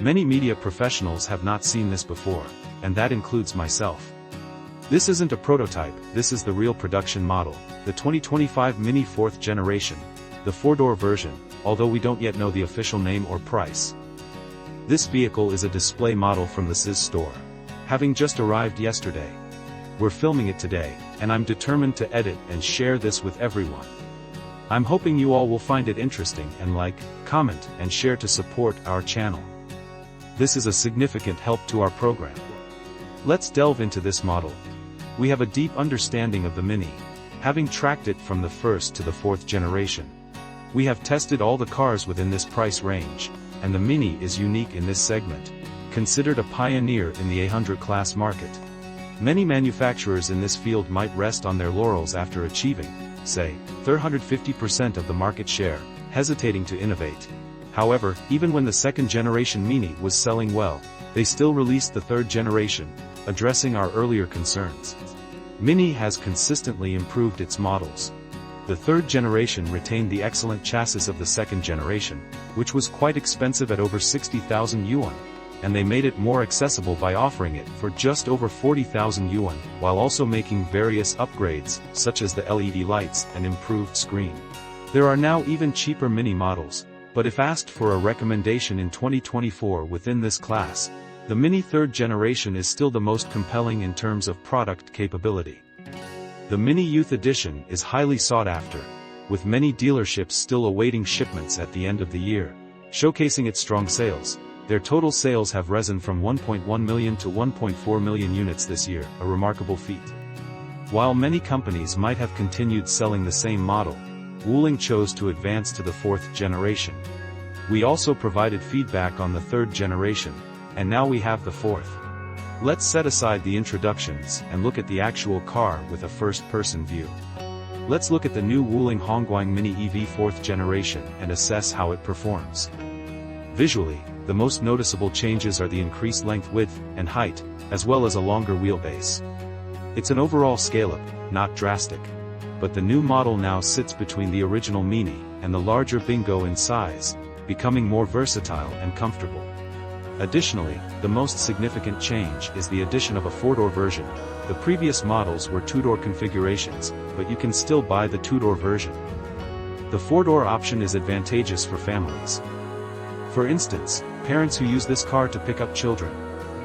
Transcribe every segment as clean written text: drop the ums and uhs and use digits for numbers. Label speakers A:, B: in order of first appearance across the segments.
A: Many media professionals have not seen this before, and that includes myself. This isn't a prototype, this is the real production model, the 2025 Mini 4th generation, the 4-door version, although we don't yet know the official name or price. This vehicle is a display model from the CIS store. Having just arrived yesterday. We're filming it today, and I'm determined to edit and share this with everyone. I'm hoping you all will find it interesting and like, comment, and share to support our channel. This is a significant help to our program. Let's delve into this model. We have a deep understanding of the Mini, having tracked it from the 1st to the 4th generation. We have tested all the cars within this price range, and the Mini is unique in this segment, considered a pioneer in the A100 class market. Many manufacturers in this field might rest on their laurels after achieving, say, 350% of the market share, hesitating to innovate. However, even when the 2nd generation Mini was selling well, they still released the 3rd generation, addressing our earlier concerns. Mini has consistently improved its models. The 3rd generation retained the excellent chassis of the 2nd generation, which was quite expensive at over 60,000 yuan, and they made it more accessible by offering it for just over 40,000 yuan, while also making various upgrades, such as the LED lights and improved screen. There are now even cheaper Mini models, but if asked for a recommendation in 2024 within this class, the Mini 3rd generation is still the most compelling in terms of product capability. The Mini Youth Edition is highly sought after, with many dealerships still awaiting shipments at the end of the year, showcasing its strong sales. Their total sales have risen from 1.1 million to 1.4 million units this year, a remarkable feat. While many companies might have continued selling the same model, Wuling chose to advance to the 4th generation. We also provided feedback on the 3rd generation, and now we have the 4th. Let's set aside the introductions and look at the actual car with a first-person view. Let's look at the new Wuling Hongguang MINIEV 4th generation and assess how it performs. Visually, the most noticeable changes are the increased length, width, and height, as well as a longer wheelbase. It's an overall scale-up, not drastic. But the new model now sits between the original Mini and the larger Bingo in size, becoming more versatile and comfortable. Additionally, the most significant change is the addition of a 4-door version. The previous models were 2-door configurations, but you can still buy the 2-door version. The 4-door option is advantageous for families. For instance, parents who use this car to pick up children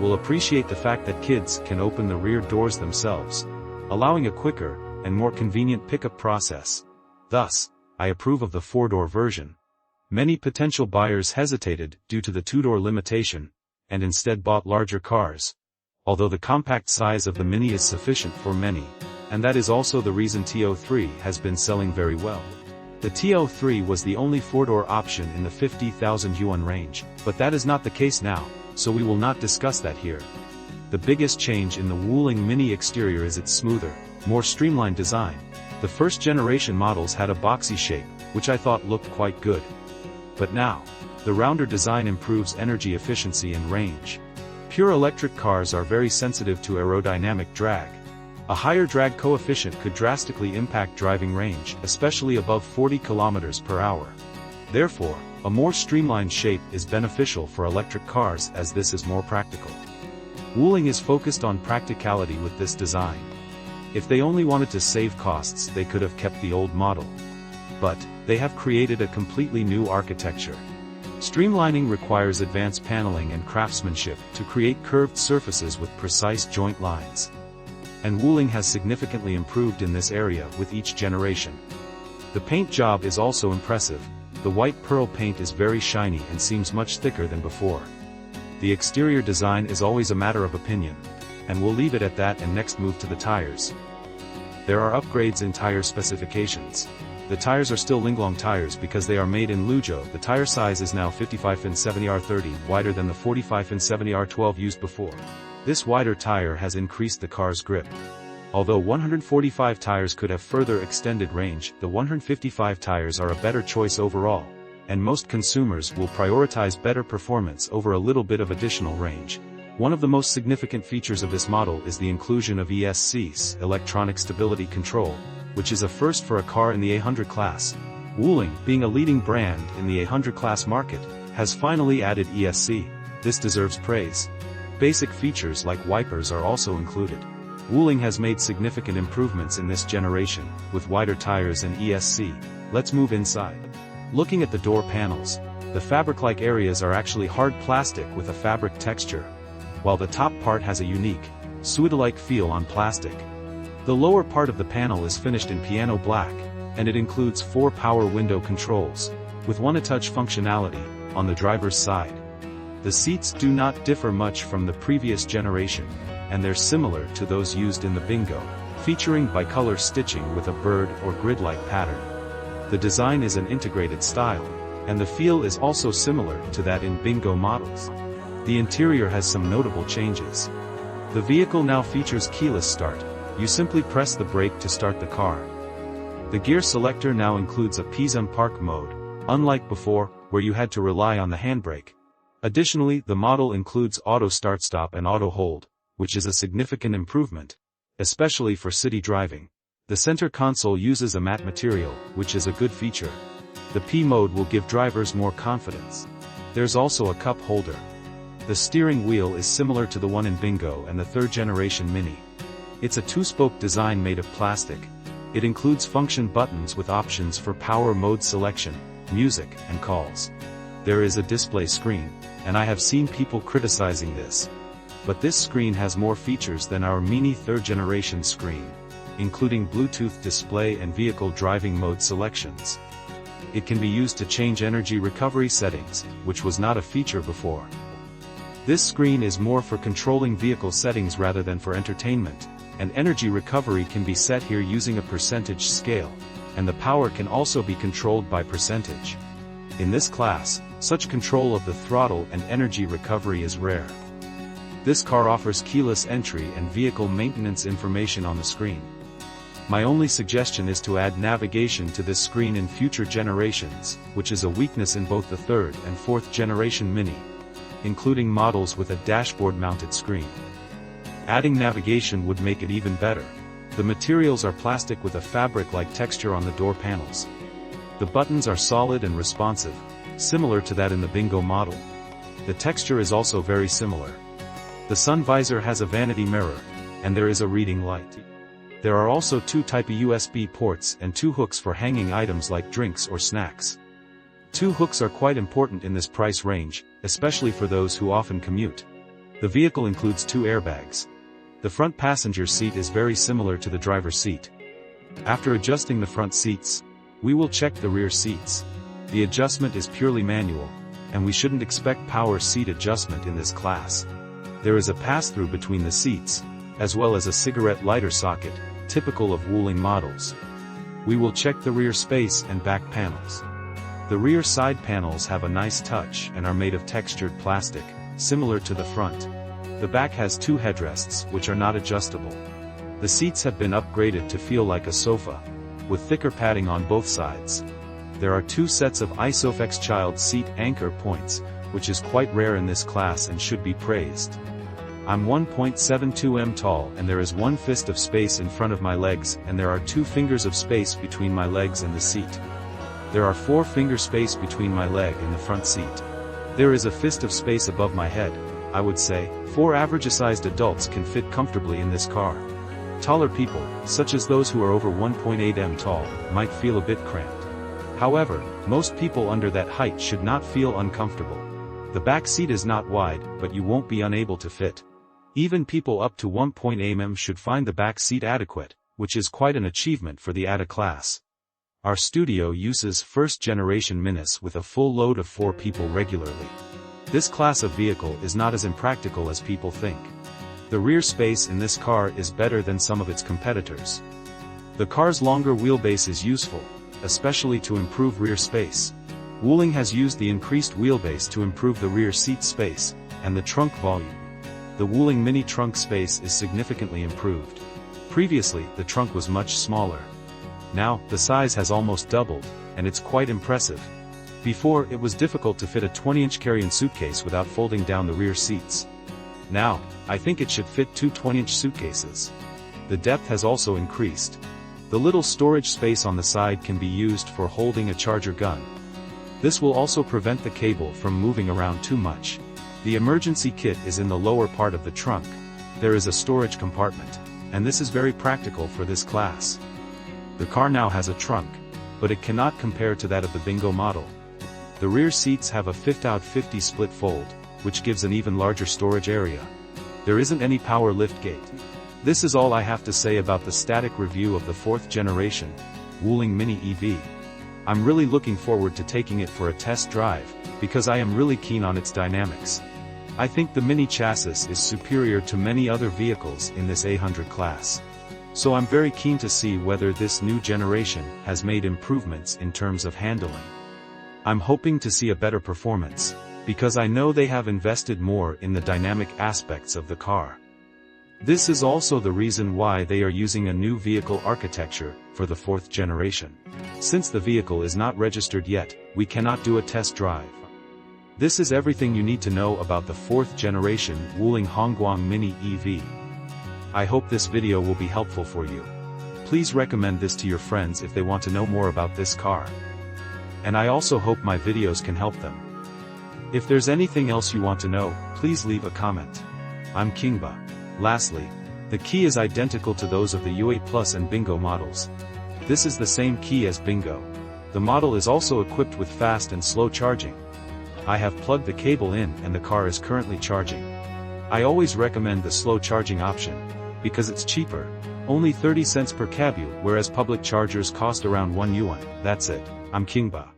A: will appreciate the fact that kids can open the rear doors themselves, allowing a quicker and more convenient pickup process. Thus, I approve of the 4-door version. Many potential buyers hesitated due to the 2-door limitation, and instead bought larger cars. Although the compact size of the Mini is sufficient for many, and that is also the reason T03 has been selling very well. The T03 was the only 4-door option in the 50,000 yuan range, but that is not the case now, so we will not discuss that here. The biggest change in the Wuling Mini exterior is its smoother, more streamlined design. The 1st generation models had a boxy shape, which I thought looked quite good. But now, the rounder design improves energy efficiency and range. Pure electric cars are very sensitive to aerodynamic drag. A higher drag coefficient could drastically impact driving range, especially above 40 km per hour. Therefore, a more streamlined shape is beneficial for electric cars as this is more practical. Wuling is focused on practicality with this design. If they only wanted to save costs, they could have kept the old model. But they have created a completely new architecture. Streamlining requires advanced paneling and craftsmanship to create curved surfaces with precise joint lines. And Wuling has significantly improved in this area with each generation. The paint job is also impressive. The white pearl paint is very shiny and seems much thicker than before. The exterior design is always a matter of opinion, and we'll leave it at that and next move to the tires. There are upgrades in tire specifications. The tires are still Linglong tires because they are made in Luzhou. The tire size is now 55 and 70R30, wider than the 45 and 70R12 used before. This wider tire has increased the car's grip. Although 145 tires could have further extended range, the 155 tires are a better choice overall, and most consumers will prioritize better performance over a little bit of additional range. One of the most significant features of this model is the inclusion of ESC's electronic stability control, which is a first for a car in the A100 class. Wuling, being a leading brand in the A100 class market, has finally added ESC. This deserves praise. Basic features like wipers are also included. Wuling has made significant improvements in this generation, with wider tires and ESC. Let's move inside. Looking at the door panels, the fabric-like areas are actually hard plastic with a fabric texture, while the top part has a unique, suede-like feel on plastic. The lower part of the panel is finished in piano black, and it includes 4 power window controls, with one-touch functionality, on the driver's side. The seats do not differ much from the previous generation, and they're similar to those used in the Bingo, featuring bicolor stitching with a bird or grid-like pattern. The design is an integrated style, and the feel is also similar to that in Bingo models. The interior has some notable changes. The vehicle now features keyless start. You simply press the brake to start the car. The gear selector now includes a P-Zone park mode, unlike before, where you had to rely on the handbrake. Additionally, the model includes auto start-stop and auto hold, which is a significant improvement, especially for city driving. The center console uses a matte material, which is a good feature. The P mode will give drivers more confidence. There's also a cup holder. The steering wheel is similar to the one in Bingo and the 3rd generation Mini. It's a 2-spoke design made of plastic. It includes function buttons with options for power mode selection, music, and calls. There is a display screen, and I have seen people criticizing this. But this screen has more features than our Mini 3rd generation screen, including Bluetooth display and vehicle driving mode selections. It can be used to change energy recovery settings, which was not a feature before. This screen is more for controlling vehicle settings rather than for entertainment, and energy recovery can be set here using a percentage scale, and the power can also be controlled by percentage. In this class, such control of the throttle and energy recovery is rare. This car offers keyless entry and vehicle maintenance information on the screen. My only suggestion is to add navigation to this screen in future generations, which is a weakness in both the 3rd and 4th generation Mini, including models with a dashboard-mounted screen. Adding navigation would make it even better. The materials are plastic with a fabric-like texture on the door panels. The buttons are solid and responsive, similar to that in the Bingo model. The texture is also very similar. The sun visor has a vanity mirror, and there is a reading light. There are also 2 Type A USB ports and 2 hooks for hanging items like drinks or snacks. 2 hooks are quite important in this price range, especially for those who often commute. The vehicle includes 2 airbags. The front passenger seat is very similar to the driver's seat. After adjusting the front seats, we will check the rear seats. The adjustment is purely manual, and we shouldn't expect power seat adjustment in this class. There is a pass-through between the seats, as well as a cigarette lighter socket, typical of Wuling models. We will check the rear space and back panels. The rear side panels have a nice touch and are made of textured plastic, similar to the front. The back has 2 headrests, which are not adjustable. The seats have been upgraded to feel like a sofa, with thicker padding on both sides. There are 2 sets of ISOFIX child seat anchor points, which is quite rare in this class and should be praised. I'm 1.72 m tall and there is 1 fist of space in front of my legs and there are 2 fingers of space between my legs and the seat. There are 4 finger space between my leg and the front seat. There is a fist of space above my head. I would say, 4 average-sized adults can fit comfortably in this car. Taller people, such as those who are over 1.8 m tall, might feel a bit cramped. However, most people under that height should not feel uncomfortable. The back seat is not wide, but you won't be unable to fit. Even people up to 1.8 mm should find the back seat adequate, which is quite an achievement for the ADA class. Our studio uses 1st generation Minis with a full load of 4 people regularly. This class of vehicle is not as impractical as people think. The rear space in this car is better than some of its competitors. The car's longer wheelbase is useful, especially to improve rear space. Wuling has used the increased wheelbase to improve the rear seat space, and the trunk volume. The Wuling Mini trunk space is significantly improved. Previously, the trunk was much smaller. Now, the size has almost doubled, and it's quite impressive. Before, it was difficult to fit a 20-inch carry-on suitcase without folding down the rear seats. Now, I think it should fit 2 20-inch suitcases. The depth has also increased. The little storage space on the side can be used for holding a charger gun. This will also prevent the cable from moving around too much. The emergency kit is in the lower part of the trunk. There is a storage compartment, and this is very practical for this class. The car now has a trunk, but it cannot compare to that of the Bingo model. The rear seats have a 50-50 split fold, which gives an even larger storage area. There isn't any power liftgate. This is all I have to say about the static review of the 4th generation Wuling Mini EV. I'm really looking forward to taking it for a test drive, because I am really keen on its dynamics. I think the Mini chassis is superior to many other vehicles in this A100 class. So I'm very keen to see whether this new generation has made improvements in terms of handling. I'm hoping to see a better performance, because I know they have invested more in the dynamic aspects of the car. This is also the reason why they are using a new vehicle architecture for the 4th generation. Since the vehicle is not registered yet, we cannot do a test drive. This is everything you need to know about the 4th generation Wuling Hongguang Mini EV. I hope this video will be helpful for you. Please recommend this to your friends if they want to know more about this car. And I also hope my videos can help them. If there's anything else you want to know, please leave a comment. I'm Xinba. Lastly, the key is identical to those of the U8 Plus and Bingo models. This is the same key as Bingo. The model is also equipped with fast and slow charging. I have plugged the cable in and the car is currently charging. I always recommend the slow charging option, because it's cheaper, only 30 cents per kW, whereas public chargers cost around 1 yuan. That's it. I'm Xinba.